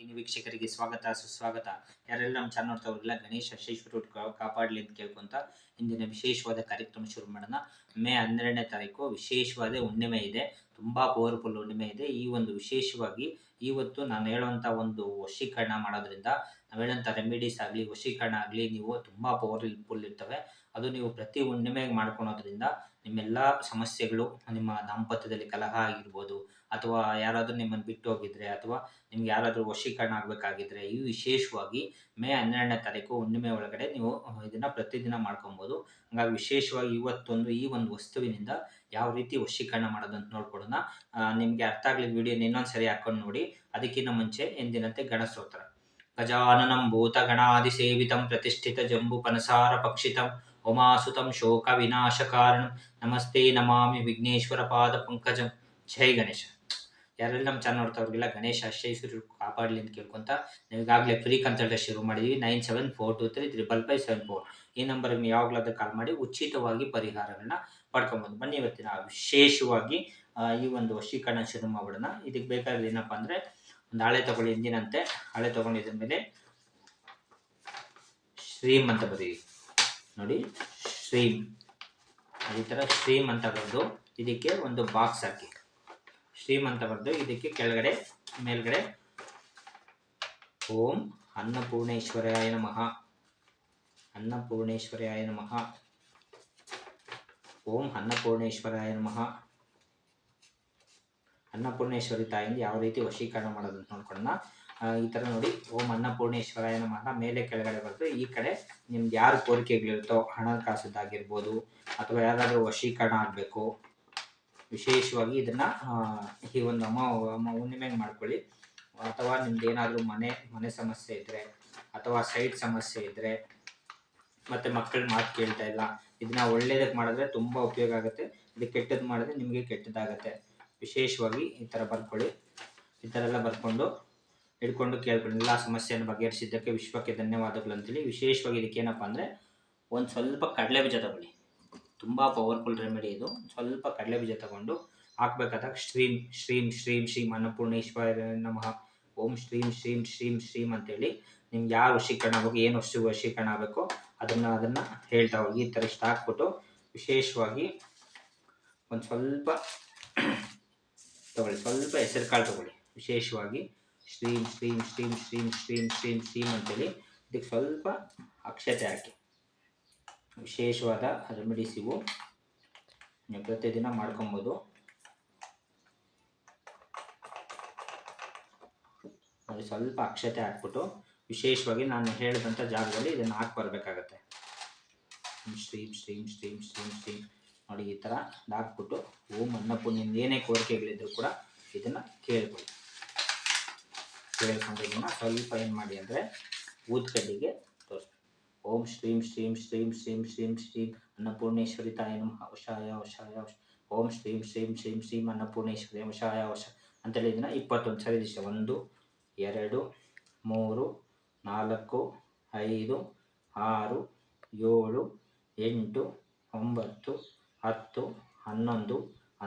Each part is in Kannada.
ಇನ್ನು ವೀಕ್ಷಕರಿಗೆ ಸ್ವಾಗತ ಸುಸ್ವಾಗತ. ಯಾರೆಲ್ಲ ನಮ್ಮ ಚಾನಲ್ ನೋಡ್ತಾ ಹೋಗಿಲ್ಲ, ಗಣೇಶ ಶ್ರೀಶ್ವರ ಕಾಪಾಡಲಿ ಅಂತ ಕೇಳ್ಕೊಂತ ಇಂದಿನ ವಿಶೇಷವಾದ ಕಾರ್ಯಕ್ರಮ ಶುರು ಮಾಡೋಣ. ಮೇ 12ನೇ ತಾರೀಕು ವಿಶೇಷವಾದ ಹುಣ್ಣಿಮೆ ಇದೆ. ತುಂಬಾ ಪವರ್ಫುಲ್ ಹುಣ್ಣಿಮೆ ಇದೆ. ಈ ಒಂದು ವಿಶೇಷವಾಗಿ ಇವತ್ತು ನಾನು ಹೇಳುವಂಥ ಒಂದು ವಶೀಕರಣ ಮಾಡೋದ್ರಿಂದ, ನಾವು ಹೇಳೋಂಥ ರೆಮಿಡೀಸ್ ಆಗಲಿ ವಶೀಕರಣ ಆಗಲಿ ನೀವು ತುಂಬ ಪವರ್ಫುಲ್ ಇರ್ತವೆ. ಅದು ನೀವು ಪ್ರತಿ ಹುಣ್ಣಿಮೆಗೆ ಮಾಡ್ಕೊಳೋದ್ರಿಂದ ನಿಮ್ಮೆಲ್ಲ ಸಮಸ್ಯೆಗಳು, ನಿಮ್ಮ ದಾಂಪತ್ಯದಲ್ಲಿ ಕಲಹ ಆಗಿರ್ಬೋದು, ಅಥವಾ ಯಾರಾದರೂ ನಿಮ್ಮನ್ನು ಬಿಟ್ಟು ಹೋಗಿದ್ರೆ, ಅಥವಾ ನಿಮ್ಗೆ ಯಾರಾದರೂ ವಶೀಕರಣ ಆಗಬೇಕಾಗಿದ್ರೆ, ಈ ವಿಶೇಷವಾಗಿ ಮೇ 12ನೇ ತಾರೀಕು ಹುಣ್ಣಿಮೆ ಒಳಗಡೆ ನೀವು ಇದನ್ನು ಪ್ರತಿದಿನ ಮಾಡ್ಕೊಬೋದು. ಹಾಗಾಗಿ ವಿಶೇಷವಾಗಿ ಇವತ್ತೊಂದು ಈ ಒಂದು ವಸ್ತುವಿನಿಂದ ಯಾವ ರೀತಿ ವಶೀಕರಣ ಮಾಡೋದಂತ ನೋಡ್ಕೊಡೋಣ. ನಿಮಗೆ ಅರ್ಥ ಆಗಲಿ ವಿಡಿಯೋನ ಇನ್ನೊಂದು ಸರಿ ಹಾಕೊಂಡು ನೋಡಿ. ಅದಕ್ಕಿಂತ ಮುಂಚೆ ಎಂದಿನಂತೆ ಗಣಸ್ತೋತ್ರ. ಗಜಾನನಂ ಭೂತಗಣಾದಿಸೇವಿತಂ ಪ್ರತಿಷ್ಠಿತ ಜಂಬು ಪನಸಾರ ಪಕ್ಷಿತಂ ಉಮಾಸುತಂ ಶೋಕ ವಿನಾಶಕಾರಣಂ ನಮಸ್ತೆ ನಮಾಮಿ ವಿಘ್ನೇಶ್ವರ ಪಾದ ಪಂಕಜಂ. ಜೈ ಗಣೇಶ. ಯಾರೆಲ್ಲ ನಮ್ಮ ಚಾನಲ್ ನೋಡ್ತಾ ಅವ್ರಿಗೆಲ್ಲ ಗಣೇಶ ಶ್ರೀಶ್ವರ ಕಾಪಾಡಲಿ ಅಂತ ಕೇಳ್ಕೊಂತ ನೀವಾಗಲೇ ಫ್ರೀ ಕನ್ಸಲ್ಟೇಷನ್ ಶುರು ಮಾಡಿದ್ದೀವಿ. 9742235574 ಈ ನಂಬರ್ಗೆ ನೀವು ಯಾವಾಗಲಾದ್ರೂ ಕಾಲ್ ಮಾಡಿ ಉಚಿತವಾಗಿ ಪರಿಹಾರಗಳನ್ನ ಪಡ್ಕೊಬೋದು. ಬನ್ನಿ ಇವತ್ತಿನ ವಿಶೇಷವಾಗಿ ಈ ಒಂದು ವಶೀಕರಣ ಶುರು ಮಾಡ್ಬಿಡೋಣ. ಇದಕ್ಕೆ ಬೇಕಾದ್ರೆ ಏನಪ್ಪ ಅಂದರೆ, ಒಂದು ಹಾಳೆ ತಗೊಳ್ಳಿ. ಎಂದಿನಂತೆ ಹಾಳೆ ತಗೊಂಡಿದ್ರ ಮೇಲೆ ಶ್ರೀಮ್ ಅಂತ ಬರೀ ನೋಡಿ, ಶ್ರೀಮ್ ಈ ಥರ ಶ್ರೀಮ್ ಅಂತ ಬರೆದು ಇದಕ್ಕೆ ಒಂದು ಬಾಕ್ಸ್ ಹಾಕಿ. ಶ್ರೀಮ್ ಅಂತ ಬರೆದು ಇದಕ್ಕೆ ಕೆಳಗಡೆ ಮೇಲ್ಗಡೆ ಓಂ ಅನ್ನಪೂರ್ಣೇಶ್ವರಾಯ ನಮಃ, ಅನ್ನಪೂರ್ಣೇಶ್ವರಾಯ ನಮಃ, ಓಂ ಅನ್ನಪೂರ್ಣೇಶ್ವರಾಯ ನಮಃ. ಅನ್ನಪೂರ್ಣೇಶ್ವರಿ ತಾಯಿಂದ ಯಾವ ರೀತಿ ವಶೀಕರಣ ಮಾಡೋದಂತ ನೋಡ್ಕೊಳ್ಳೋಣ. ಈ ಥರ ನೋಡಿ, ಓಂ ಅನ್ನಪೂರ್ಣೇಶ್ವರಾಯ ನಮಃ ಮೇಲೆ ಕೆಳಗಡೆ ಬರೆದು ಈ ಕಡೆ ನಿಮ್ದು ಯಾರು ಕೋರಿಕೆಗಳಿರುತ್ತೋ, ಹಣ ಕಾಸದಾಗಿರ್ಬೋದು, ಅಥವಾ ಯಾರಾದರೂ ವಶೀಕರಣ ಆಗಬೇಕು, ವಿಶೇಷವಾಗಿ ಇದನ್ನು ಈ ಒಂದು ಹುಣ್ಣಿಮೆಗೆ ಮಾಡ್ಕೊಳ್ಳಿ. ಅಥವಾ ನಿಮ್ದು ಏನಾದರೂ ಮನೆ ಸಮಸ್ಯೆ ಇದ್ದರೆ, ಅಥವಾ ಸೈಟ್ ಸಮಸ್ಯೆ ಇದ್ದರೆ, ಮತ್ತು ಮಕ್ಕಳ ಮಾತು ಕೇಳ್ತಾ ಇಲ್ಲ, ಇದನ್ನ ಒಳ್ಳೇದಕ್ಕೆ ಮಾಡಿದ್ರೆ ತುಂಬ ಉಪಯೋಗ ಆಗುತ್ತೆ. ಇದು ಕೆಟ್ಟದ್ದು ಮಾಡಿದ್ರೆ ನಿಮಗೆ ಕೆಟ್ಟದ್ದಾಗತ್ತೆ. ವಿಶೇಷವಾಗಿ ಈ ಥರ ಬರ್ಕೊಳ್ಳಿ. ಈ ಥರ ಎಲ್ಲ ಬರ್ಕೊಂಡು ಹಿಡ್ಕೊಂಡು ಕೇಳ್ಕೊಂಡು ಎಲ್ಲ ಸಮಸ್ಯೆಯನ್ನು ಬಗೆಹರಿಸಿದ್ದಕ್ಕೆ ವಿಶ್ವಕ್ಕೆ ಧನ್ಯವಾದಗಳು ಅಂತೇಳಿ. ವಿಶೇಷವಾಗಿ ಇದಕ್ಕೇನಪ್ಪ ಅಂದರೆ, ಒಂದು ಸ್ವಲ್ಪ ಕಡಲೆ ಬೀಜ ತಗೊಳ್ಳಿ. ತುಂಬ ಪವರ್ಫುಲ್ ರೆಮಿಡಿ ಇದು. ಸ್ವಲ್ಪ ಕಡಲೆ ಬೀಜ ತಗೊಂಡು ಹಾಕ್ಬೇಕಾದಾಗ ಶ್ರೀಂ ಶ್ರೀಂ ಶ್ರೀಂ ಶ್ರೀಂ ಅನ್ನಪೂರ್ಣೇಶ್ವರ ನಮಃ, ಓಂ ಶ್ರೀಂ ಶ್ರೀಂ ಶ್ರೀಂ ಶ್ರೀಂ ಅಂತೇಳಿ ನಿಮ್ಗೆ ಯಾರು ವಶೀಕರಣ ಆಗಬೇಕು, ಏನು ವಶೀಕರಣ ಆಗಬೇಕು ಅದನ್ನು ಹೇಳ್ತಾ ಹೋಗಿ. ಈ ಥರ ಇಷ್ಟ ಹಾಕ್ಬಿಟ್ಟು ವಿಶೇಷವಾಗಿ ಒಂದು ಸ್ವಲ್ಪ ತಗೊಳ್ಳಿ, ಸ್ವಲ್ಪ ಹೆಸರು ಕಾಳು ತಗೊಳ್ಳಿ. ವಿಶೇಷವಾಗಿ ಶ್ರೀಂ ಶ್ರೀಂ ಶ್ರೀಂ ಶ್ರೀಂ ಶ್ರೀಂ ಶ್ರೀಂ ಶ್ರೀಂ ಅಂತೇಳಿ ಇದಕ್ಕೆ ಸ್ವಲ್ಪ ಅಕ್ಷತೆ ಹಾಕಿ. ವಿಶೇಷವಾದ ರೆಮಿಡೀಸ್ ಇವು, ನೀವು ಪ್ರತಿದಿನ ಮಾಡ್ಕೊಬೋದು. ನೋಡಿ, ಸ್ವಲ್ಪ ಅಕ್ಷತೆ ಹಾಕ್ಬಿಟ್ಟು ವಿಶೇಷವಾಗಿ ನಾನು ಹೇಳಿದಂಥ ಜಾಗದಲ್ಲಿ ಇದನ್ನು ಹಾಕಿ ಬರಬೇಕಾಗತ್ತೆ. ಶ್ರೀಂ ಶ್ರೀಂ ಶ್ರೀಂ ಶ್ರೀಂ ಶ್ರೀಂ ನೋಡಿ, ಈ ಥರ ಹಾಕ್ಬಿಟ್ಟು ಓಂ ಅನ್ನಪೂರ್ಣ ಏನೇ ಕೋರಿಕೆಗಳಿದ್ರು ಕೂಡ ಇದನ್ನು ಕೇಳ್ಕೊಂಡು ಇದನ್ನು ಸ್ವಲ್ಪ ಏನು ಮಾಡಿ ಅಂದರೆ ಊದ್ಕಡ್ಡಿಗೆ ತೋರಿಸ್ಬೇಕು. ಓಂ ಶ್ರೀಂ ಶ್ರೀಂ ಶ್ರೀಂ ಶ್ರೀಂ ಶ್ರೀಂ ಶ್ರೀಂ ಅನ್ನಪೂರ್ಣೇಶ್ವರಿ ತಾಯ ನಮಃ ವಶಾಯ ವಶಾಯ ವಶ, ಓಂ ಶ್ರೀಂ ಶ್ರೀಂ ಶ್ರೀಂ ಶ್ರೀಂ ಅನ್ನಪೂರ್ಣೇಶ್ವರಿ ವಶಾಯ ವಶ ಅಂತೇಳಿ ಇದನ್ನು 21 ಸರಿ ದಿವಸ 1 2 3 4 5 6 7 8 9 10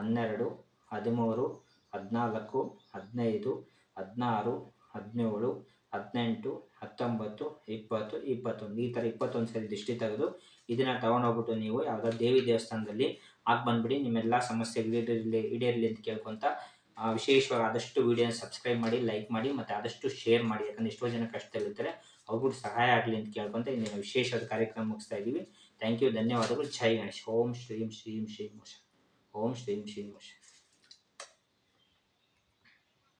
11 12 13 14 15 16 17 18 19 20 21 ಈ ಥರ 21 ಸರಿ ದಿಷ್ಟಿ ತೆಗೆದು ಇದನ್ನು ತೊಗೊಂಡೋಗ್ಬಿಟ್ಟು ನೀವು ಯಾವುದಾದ್ರು ದೇವಿ ದೇವಸ್ಥಾನದಲ್ಲಿ ಹಾಕಿ ಬಂದುಬಿಡಿ. ನಿಮ್ಮೆಲ್ಲ ಸಮಸ್ಯೆಗಳು ಈಡೇರಲಿ ಅಂತ ಕೇಳ್ಕೊತ ವಿಶೇಷವಾಗಿ ಆದಷ್ಟು ವಿಡಿಯೋನ ಸಬ್ಸ್ಕ್ರೈಬ್ ಮಾಡಿ, ಲೈಕ್ ಮಾಡಿ, ಮತ್ತು ಆದಷ್ಟು ಶೇರ್ ಮಾಡಿ. ಯಾಕಂದರೆ ಎಷ್ಟೋ ಜನ ಕಷ್ಟದಲ್ಲಿರ್ತಾರೆ, ಅವ್ರಿಗೂ ಸಹಾಯ ಆಗಲಿ ಅಂತ ಕೇಳ್ಕೊತ ಇಂದಿನ ವಿಶೇಷವಾದ ಕಾರ್ಯಕ್ರಮ ಮುಗಿಸ್ತಾ ಇದ್ದೀವಿ. ಥ್ಯಾಂಕ್ ಯು, ಧನ್ಯವಾದಗಳು. ಜೈ ಗಣೇಶ್. ಓಂ ಶ್ರೀಂ ಶ್ರೀಂ ಶ್ರೀಂ ವಶ, ಓಂ ಶ್ರೀಂ ಶ್ರೀಂ ವಶ.